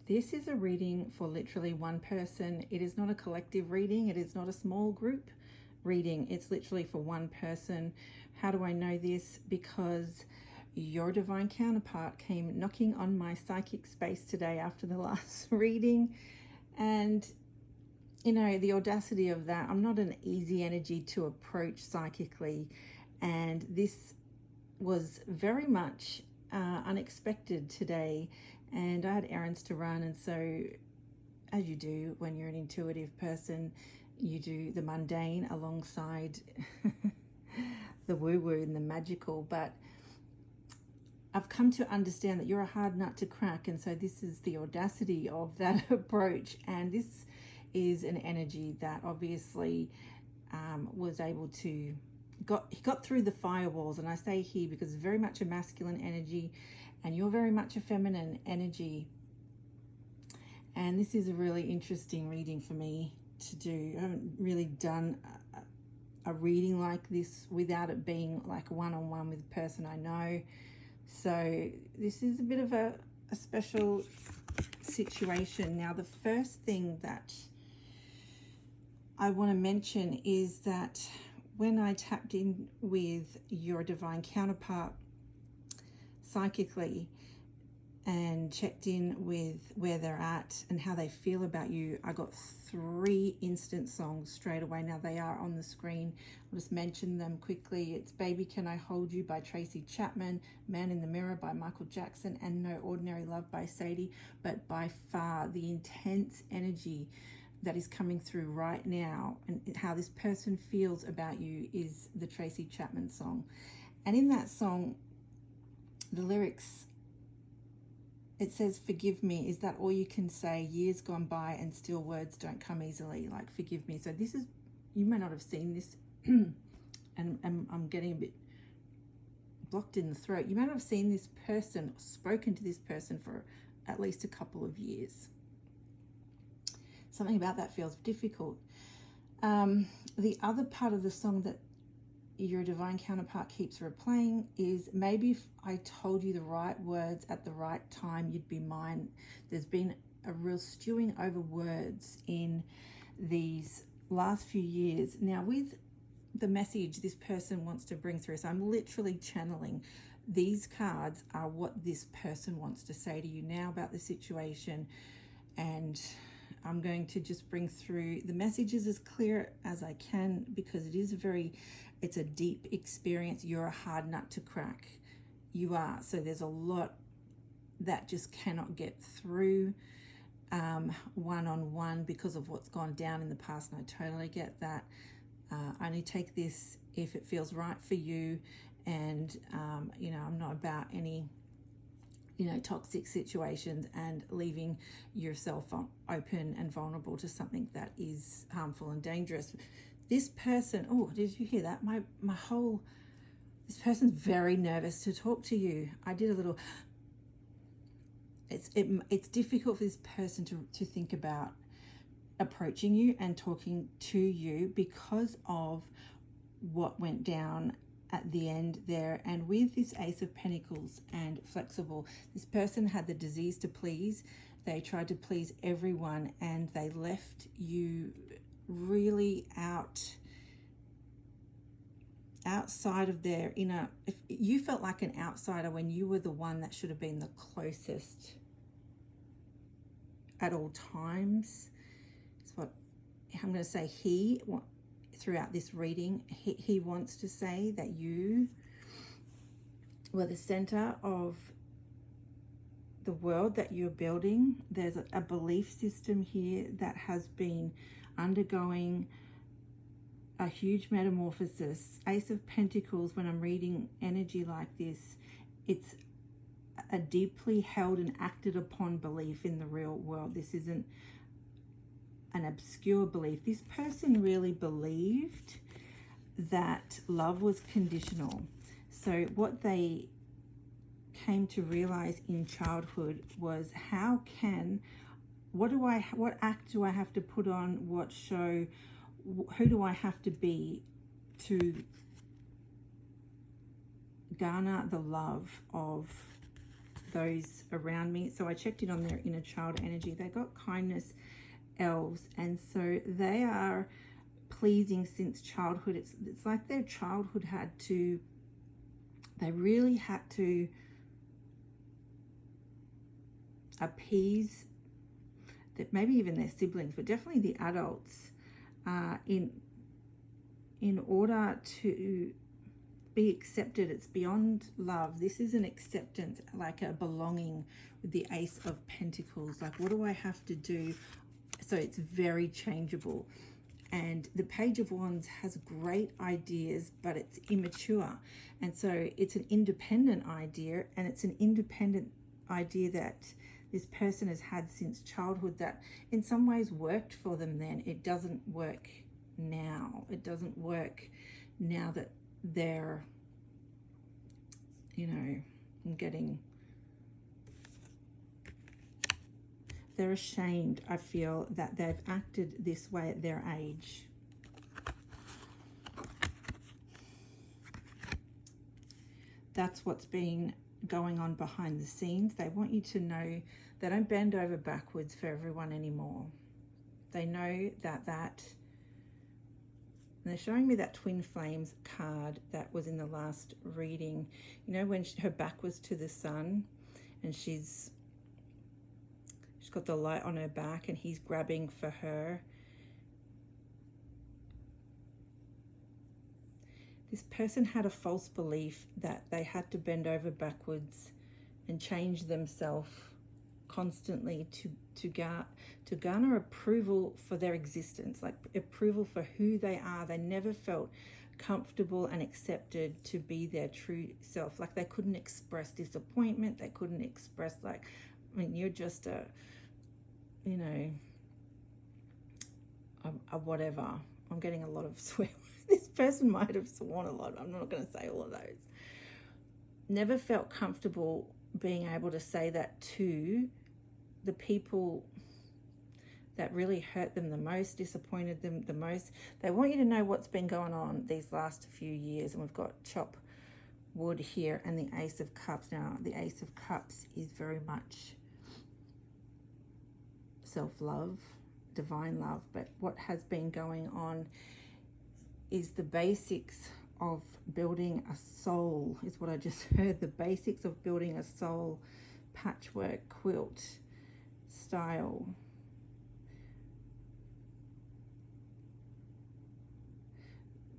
This is a reading for literally one person. It is not a collective reading. It is not a small group reading. It's literally for one person. How do I know this? Because your divine counterpart came knocking on my psychic space today after the last reading. And, you know, the audacity of that. I'm not an easy energy to approach psychically. And this was very much unexpected today, and I had errands to run, and so as you do when you're an intuitive person, you do the mundane alongside the woo-woo and the magical. But I've come to understand that you're a hard nut to crack, and so this is the audacity of that approach. And this is an energy that obviously was able to he got through the firewalls. And I say he because it's very much a masculine energy and you're very much a feminine energy. And this is a really interesting reading for me to do. I haven't really done a reading like this without it being like one-on-one with a person I know. So this is a bit of a special situation. Now, the first thing that I want to mention is that when I tapped in with your divine counterpart psychically and checked in with where they're at and how they feel about you, I got 3 instant songs straight away. Now they are on the screen. I'll just mention them quickly. It's Baby Can I Hold You by Tracy Chapman, Man in the Mirror by Michael Jackson, and No Ordinary Love by Sadie. But by far the intense energy that is coming through right now and how this person feels about you is the Tracy Chapman song. And in that song, the lyrics, it says, forgive me, is that all you can say? Years gone by and still words don't come easily, like forgive me. So this is, you may not have seen this and I'm getting a bit blocked in the throat. You may not have seen this person, spoken to this person for at least a couple of years. Something about that feels difficult. The other part of the song that your divine counterpart keeps replaying is, maybe if I told you the right words at the right time, you'd be mine. There's been a real stewing over words in these last few years. Now, with the message this person wants to bring through, so I'm literally channeling. These cards are what this person wants to say to you now about the situation, and I'm going to just bring through the messages as clear as I can, because it is it's a deep experience. You're a hard nut to crack. You are. So there's a lot that just cannot get through one-on-one because of what's gone down in the past. And I totally get that. Only take this if it feels right for you. And, you know, I'm not about any toxic situations and leaving yourself open and vulnerable to something that is harmful and dangerous. This person, oh, did you hear that? This person's very nervous to talk to you. I did a little, it's difficult for this person to think about approaching you and talking to you because of what went down at the end there. And with this Ace of Pentacles and flexible, this person had the disease to please. They tried to please everyone and they left you really outside of their inner. If you felt like an outsider when you were the one that should have been the closest at all times. It's what I'm going to say. Throughout this reading, he wants to say that you were the center of the world that you're building. There's a belief system here that has been undergoing a huge metamorphosis. Ace of Pentacles, when I'm reading energy like this, it's a deeply held and acted upon belief in the real world. This isn't an obscure belief. This person really believed that love was conditional. So what they came to realize in childhood was, what act do I have to put on, what show, who do I have to be to garner the love of those around me. So I checked in on their inner child energy. They got kindness elves, and so they are pleasing since childhood. It's like their childhood they really had to appease that, maybe even their siblings, but definitely the adults, in order to be accepted. It's beyond love. This is an acceptance, like a belonging, with the Ace of Pentacles. Like, what do I have to do? So it's very changeable. And the Page of Wands has great ideas, but it's immature. And so it's an independent idea, and it's an independent idea that this person has had since childhood, that in some ways worked for them then. It doesn't work now. It doesn't work now that they're, you know, they're ashamed, I feel, that they've acted this way at their age. That's what's been going on behind the scenes. They want you to know they don't bend over backwards for everyone anymore. They know that and they're showing me that Twin Flames card that was in the last reading. You know, when her back was to the sun, and she's got the light on her back, and he's grabbing for her. This person had a false belief that they had to bend over backwards and change themselves constantly to garner approval for their existence, like approval for who they are. They never felt comfortable and accepted to be their true self. Like, they couldn't express disappointment. They couldn't express, like, I mean, you're just a, you know, a whatever. I'm getting a lot of swear. This person might have sworn a lot. I'm not going to say all of those. Never felt comfortable being able to say that to the people that really hurt them the most, disappointed them the most. They want you to know what's been going on these last few years. And we've got chop wood here and the Ace of Cups. Now, the Ace of Cups is very much self-love, divine love. But what has been going on is the basics of building a soul, is what I just heard. The basics of building a soul, patchwork quilt style.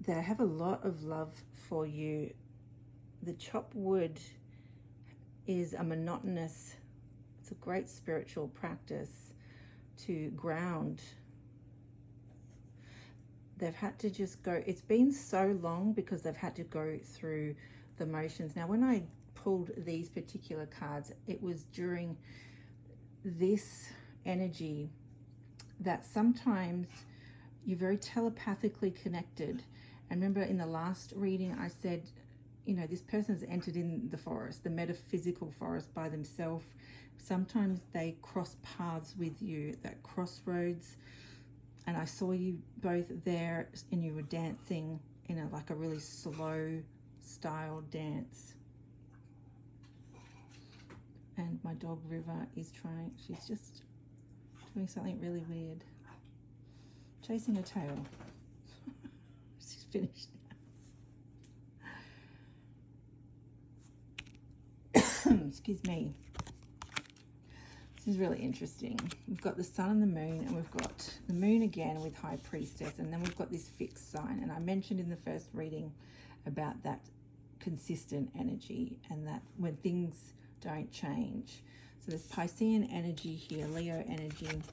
They have a lot of love for you. The chop wood is a monotonous, it's a great spiritual practice to ground. They've had to just go, it's been so long because they've had to go through the motions. Now, when I pulled these particular cards, it was during this energy that sometimes you're very telepathically connected. And remember, in the last reading, I said, you know, this person's entered in the forest, the metaphysical forest, by themselves. Sometimes they cross paths with you, that crossroads. And I saw you both there, and you were dancing in like a really slow style dance. And my dog River is she's just doing something really weird. Chasing her tail. She's finished now. Excuse me. This is really interesting. We've got the sun and the moon, and we've got the moon again with High Priestess, and then we've got this fixed sign. And I mentioned in the first reading about that consistent energy, and that when things don't change. So there's Piscean energy here, Leo energy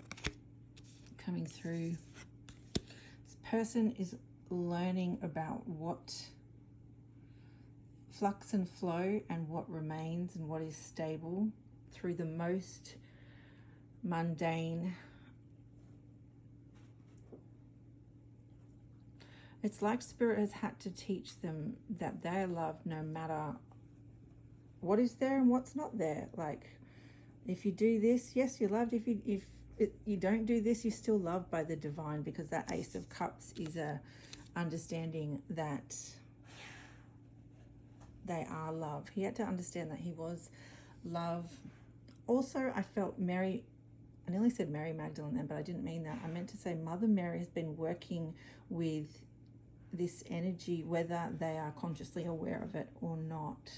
coming through. This person is learning about what flux and flow and what remains and what is stable through the most mundane. It's like Spirit has had to teach them that they're loved no matter what is there and what's not there. Like, if you do this, yes, you're loved. If you don't do this, you're still loved by the divine, because that Ace of Cups is a understanding that they are loved. He had to understand that he was love. Also, I felt Mary, I nearly said Mary Magdalene then, but I didn't mean that. I meant to say Mother Mary has been working with this energy, whether they are consciously aware of it or not.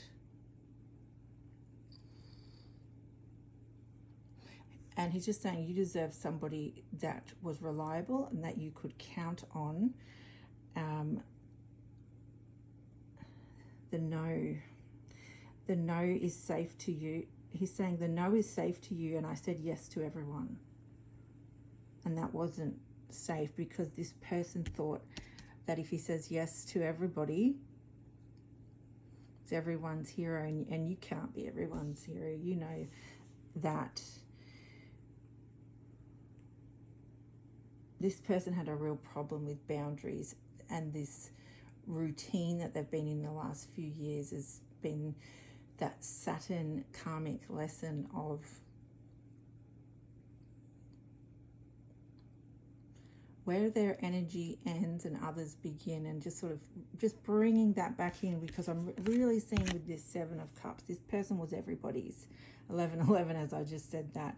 And he's just saying you deserve somebody that was reliable and that you could count on. The no is safe to you. He's saying the no is safe to you, and I said yes to everyone. And that wasn't safe because this person thought that if he says yes to everybody, it's everyone's hero, and you can't be everyone's hero. You know that. This person had a real problem with boundaries, and this routine that they've been in the last few years has been that Saturn karmic lesson of where their energy ends and others begin, and just sort of just bringing that back in, because I'm really seeing with this Seven of Cups, this person was everybody's. 1111, as I just said that.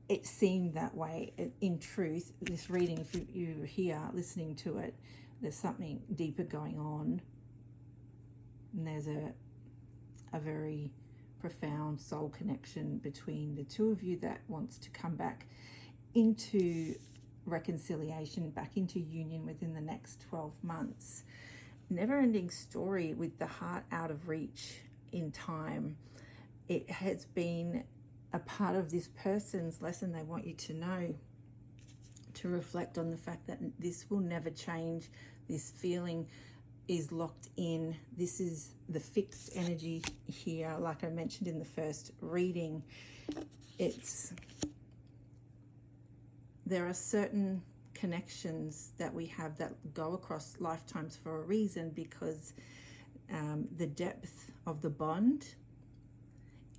It seemed that way. In truth, this reading, if you're here listening to it, there's something deeper going on. And there's a very profound soul connection between the two of you that wants to come back into reconciliation, back into union within the next 12 months. Never-ending story with the heart out of reach in time. It has been a part of this person's lesson. They want you to know, to reflect on the fact that this will never change. This feeling is locked in. This is the fixed energy here. Like I mentioned in the first reading, there are certain connections that we have that go across lifetimes for a reason, because the depth of the bond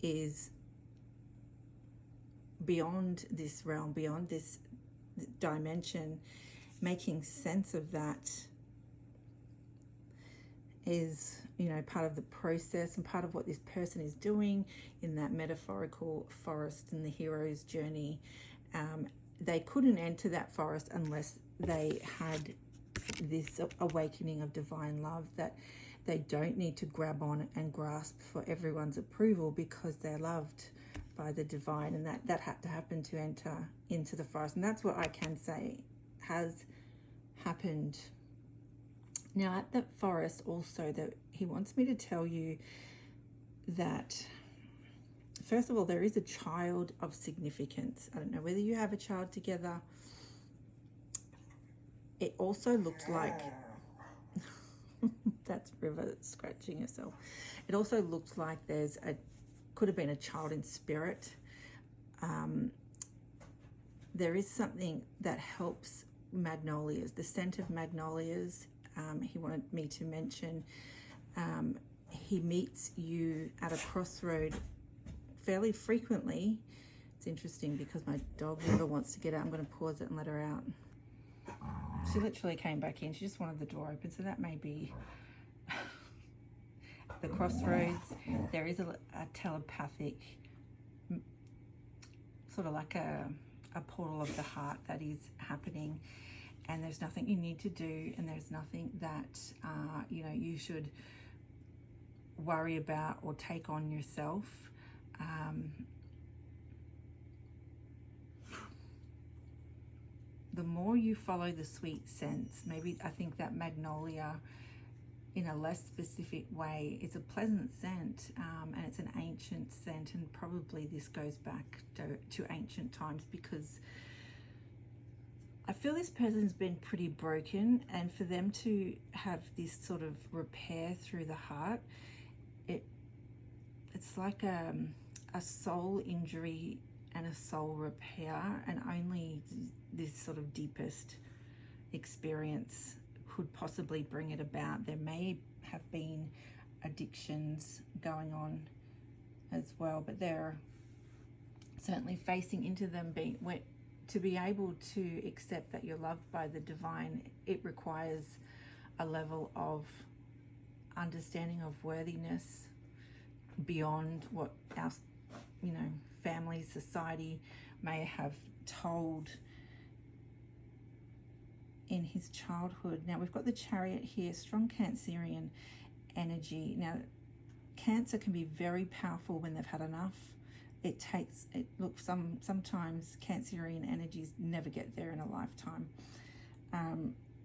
is beyond this realm, beyond this dimension. Making sense of that is, you know, part of the process and part of what this person is doing in that metaphorical forest in the hero's journey. They couldn't enter that forest unless they had this awakening of divine love, that they don't need to grab on and grasp for everyone's approval because they're loved by the divine, and that had to happen to enter into the forest. And that's what I can say has happened. Now at that forest also, that he wants me to tell you that, first of all, there is a child of significance. I don't know whether you have a child together. It also looks like that's River scratching herself. It also looks like could have been a child in spirit. There is something that helps magnolias, the scent of magnolias. He wanted me to mention, he meets you at a crossroad fairly frequently. It's interesting because my dog River wants to get out. I'm going to pause it and let her out. She literally came back in. She just wanted the door open, so that may be the crossroads. There is a telepathic, sort of like a portal of the heart that is happening, and there's nothing you need to do, and there's nothing that you should worry about or take on yourself. The more you follow the sweet scents, maybe I think that magnolia in a less specific way, it's a pleasant scent, and it's an ancient scent, and probably this goes back to ancient times, because I feel this person's been pretty broken, and for them to have this sort of repair through the heart, it's like a soul injury and a soul repair, and only this sort of deepest experience could possibly bring it about. There may have been addictions going on as well, but they're certainly facing into them. To be able to accept that you're loved by the divine, it requires a level of understanding of worthiness beyond what our you know, family, society may have told in his childhood. Now we've got the Chariot here, strong Cancerian energy. Now Cancer can be very powerful when they've had enough. Look, sometimes Cancerian energies never get there in a lifetime.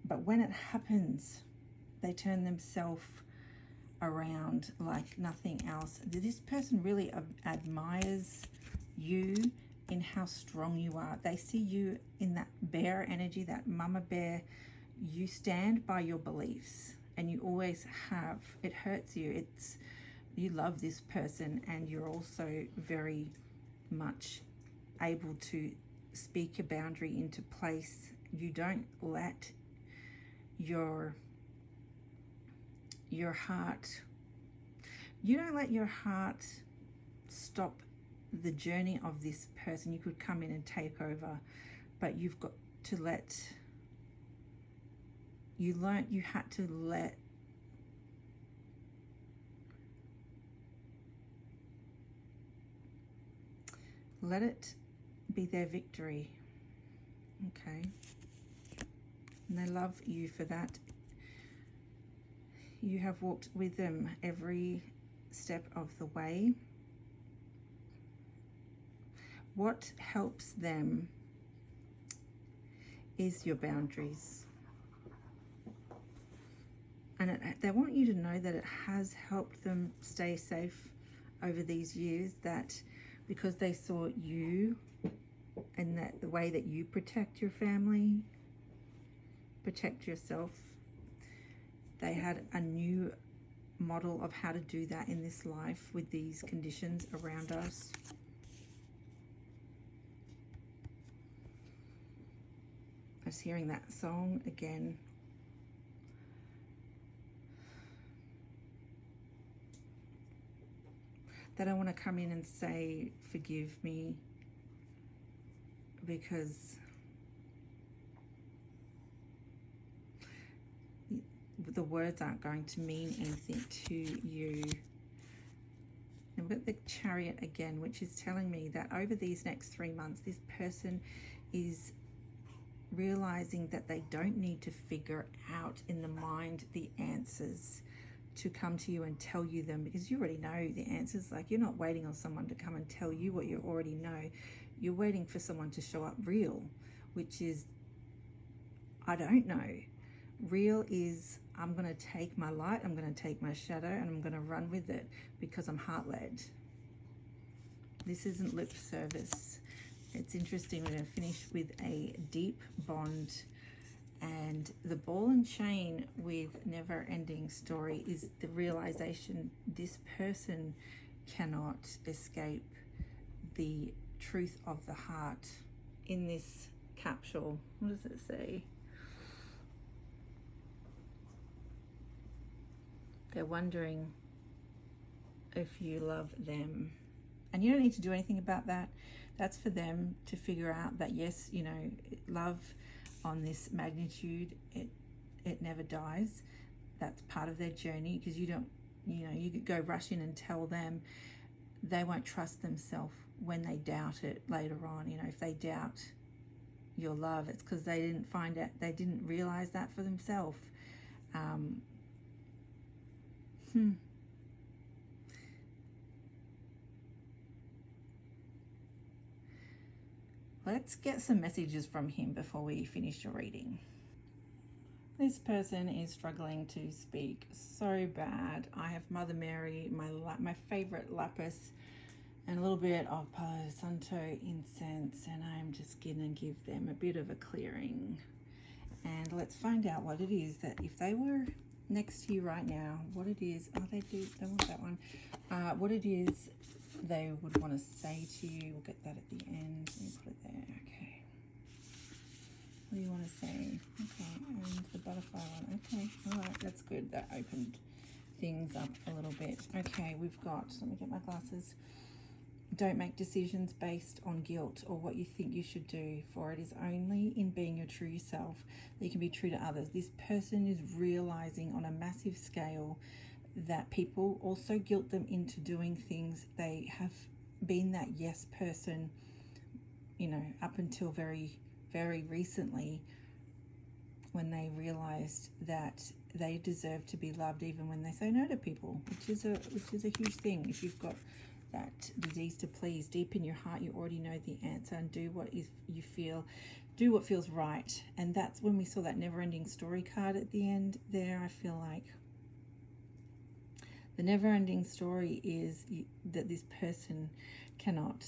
But when it happens, they turn themselves around like nothing else. This person really admires you in how strong you are. They see you in that bear energy, that mama bear. You stand by your beliefs, and you always have. It hurts you. You love this person, and you're also very much able to speak a boundary into place. You don't let your heart, you don't let your heart stop the journey of this person. You could come in and take over, but you've got to you had to let it be their victory. Okay. And they love you for that. You have walked with them every step of the way. What helps them is your boundaries. And they want you to know that it has helped them stay safe over these years, that because they saw you and that the way that you protect your family, protect yourself, they had a new model of how to do that in this life with these conditions around us. I was hearing that song again. They don't want to come in and say, forgive me, because the words aren't going to mean anything to you. And we've got the Chariot again, which is telling me that over these next 3 months, this person is realizing that they don't need to figure out in the mind the answers to come to you and tell you them, because you already know the answers. Like, you're not waiting on someone to come and tell you what you already know. You're waiting for someone to show up real, which is, I don't know. Real is, I'm going to take my light, I'm going to take my shadow, and I'm going to run with it because I'm heart-led. This isn't lip service. It's interesting, we're going to finish with a deep bond. And the ball and chain with never-ending story is the realization this person cannot escape the truth of the heart. In this capsule, what does it say? They're wondering if you love them. And you don't need to do anything about that. That's for them to figure out that, yes, you know, love on this magnitude, it never dies. That's part of their journey, because you don't, you know, you could go rush in and tell them. They won't trust themselves when they doubt it later on. You know, if they doubt your love, it's because they didn't find out, they didn't realize that for themselves. Let's get some messages from him before we finish your reading. This person is struggling to speak so bad. I have Mother Mary, my favorite lapis, and a little bit of Palo Santo incense, and I'm just gonna give them a bit of a clearing. And let's find out what it is that, if they were next to you right now, what it is. Oh, they want that one. What it is they would want to say to you. We'll get that at the end. Let me put it there. Okay. What do you want to say? Okay, and the butterfly one. Okay, all right, that's good. That opened things up a little bit. Okay, we've got, let me get my glasses. Don't make decisions based on guilt or what you think you should do, for it is only in being your true self that you can be true to others. This person is realizing on a massive scale that people also guilt them into doing things they have been that yes person, you know, up until very, very recently, when they realized that they deserve to be loved even when they say no to people, which is a huge thing. If you've got that disease to please deep in your heart, you already know the answer, and do what you feel, do what feels right. And that's when we saw that never-ending story card at the end there. I feel like the never-ending story is that this person cannot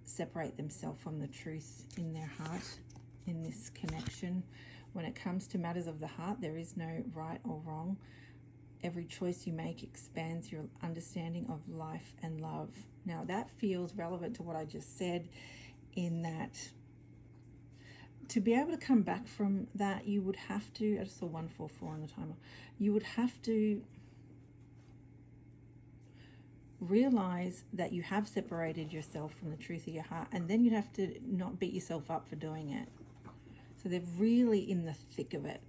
separate themselves from the truth in their heart in this connection. When it comes to matters of the heart, there is no right or wrong. Every choice you make expands your understanding of life and love. Now that feels relevant to what I just said, in that to be able to come back from that, you would have to, I just saw 144 on the timer, you would have to realize that you have separated yourself from the truth of your heart, and then you'd have to not beat yourself up for doing it. So they're really in the thick of it,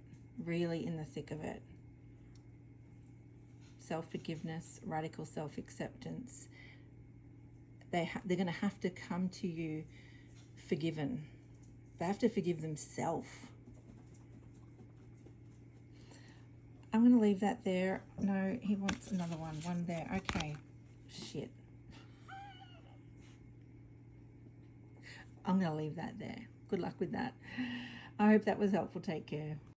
really in the thick of it. Self-forgiveness, radical self-acceptance. They're going to have to come to you forgiven. They have to forgive themselves. I'm going to leave that there. No, he wants another one. One there. Okay. Shit. I'm going to leave that there. Good luck with that. I hope that was helpful. Take care.